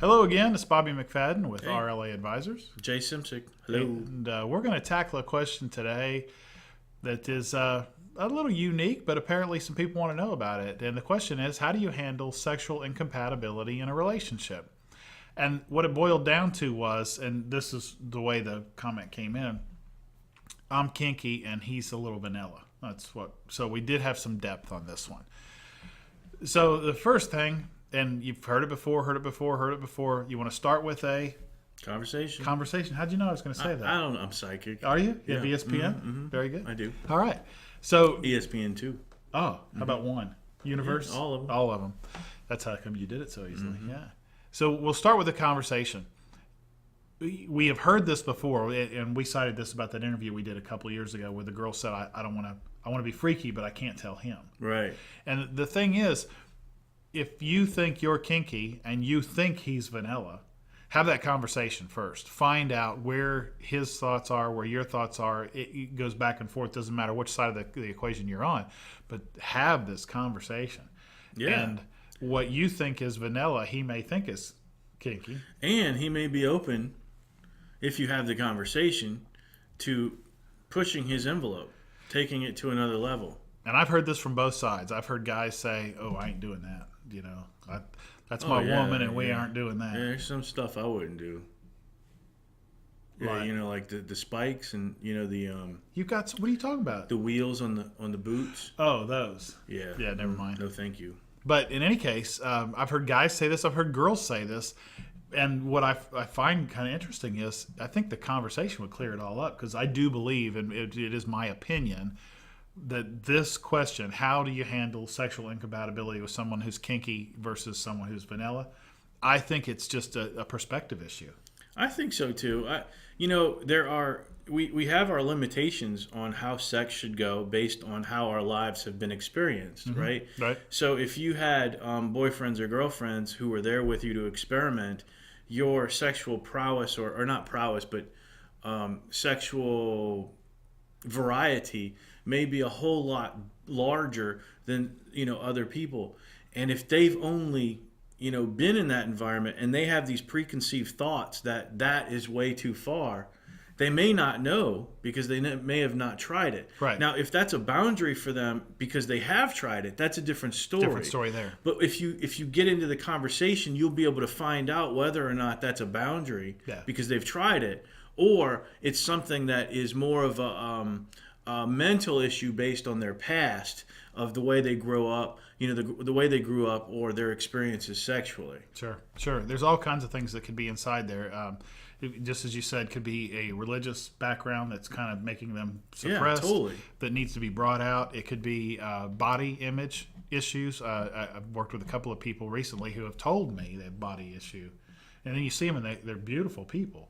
Hello again, it's Bobby McFadden with Hey. RLA Advisors. Jay Simsick. Hello. And we're going to tackle a question today that is a little unique, but apparently some people want to know about it. And the question is, how do you handle sexual incompatibility in a relationship? And what it boiled down to was, and this is the way the comment came in, I'm kinky and he's a little vanilla. So we did have some depth on this one. So the first thing, and you've heard it before, you want to start with a Conversation. How'd you know I was going to say that? I don't know. I'm psychic. Are you? You have Yeah. ESPN? Mm-hmm. Very good. I do. All right. So, ESPN too. how about one? Universe? Yeah, all of them. All of them. That's how come you did it so easily. Yeah. So we'll start with a conversation. We have heard this before, and we cited this about that interview we did a couple of years ago where the girl said, I want to be freaky, but I can't tell him. Right. And the thing is, if you think you're kinky and you think he's vanilla, have that conversation first. Find out where his thoughts are, where your thoughts are. It goes back and forth. Doesn't matter which side of the equation you're on, but have this conversation. Yeah. And what you think is vanilla, he may think is kinky. And he may be open, if you have the conversation, to pushing his envelope, taking it to another level. And I've heard this from both sides. I've heard guys say, "Oh, I ain't doing that." That's my woman, and we aren't doing that. Yeah, there's some stuff I wouldn't do. Yeah, Like- like the spikes and the You've got. What are you talking about? the wheels on the boots. Oh, those. Yeah. Yeah, never mind. No, thank you. But in any case, I've heard guys say this. I've heard girls say this. And what I find kind of interesting is I think the conversation would clear it all up, because I do believe, and it is my opinion, that this question, how do you handle sexual incompatibility with someone who's kinky versus someone who's vanilla, I think it's just a perspective issue. I think so too. We have our limitations on how sex should go based on how our lives have been experienced, right? Right. So if you had boyfriends or girlfriends who were there with you to experiment, your sexual prowess, or not prowess, but sexual variety may be a whole lot larger than other people. And if they've only been in that environment and they have these preconceived thoughts that is way too far, they may not know because they may have not tried it. Right. Now, if that's a boundary for them because they have tried it, that's a different story. Different story there. But if you get into the conversation, you'll be able to find out whether or not that's a boundary because they've tried it, or it's something that is more of a mental issue based on their past of the way they grow up, the way they grew up, or their experiences sexually. Sure. There's all kinds of things that could be inside there. Just as you said, could be a religious background that's kind of making them suppressed. Yeah, totally. That needs to be brought out. It could be body image issues. I've worked with a couple of people recently who have told me they have body issue, and then you see them and they're beautiful people,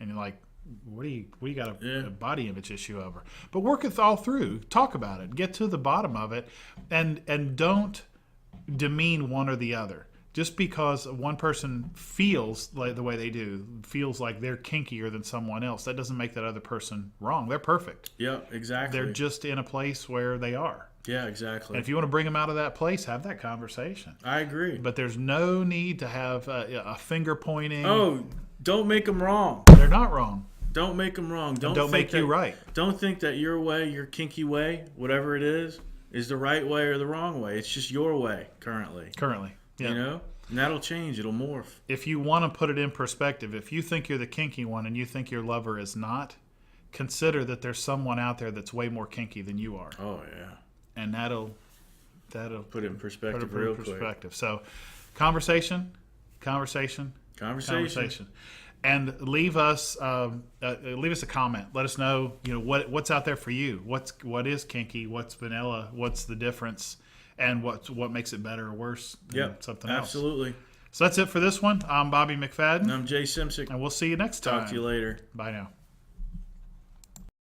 and you're like, what do you got a body image issue over? But work it all through. Talk about it. Get to the bottom of it, and don't demean one or the other. Just because one person feels like the way they do, feels like they're kinkier than someone else, that doesn't make that other person wrong. They're perfect. Yeah, exactly. They're just in a place where they are. Yeah, exactly. And if you want to bring them out of that place, have that conversation. I agree. But there's no need to have a finger pointing. Oh, don't make them wrong. They're not wrong. Don't make them wrong. Don't make you right. Don't think that your way, your kinky way, whatever it is the right way or the wrong way. It's just your way currently. Yeah. And that'll change. It'll morph. If you want to put it in perspective, if you think you're the kinky one and you think your lover is not, consider that there's someone out there that's way more kinky than you are. Oh, yeah. And that'll put it in perspective put it real in perspective. quick. So, conversation, and leave us a comment. Let us know, what's out there for you. What is kinky? What's vanilla? What's the difference? And what makes it better or worse than something else. Absolutely. So that's it for this one. I'm Bobby McFadden. And I'm Jay Simsick. And we'll see you next time. Talk to you later. Bye now.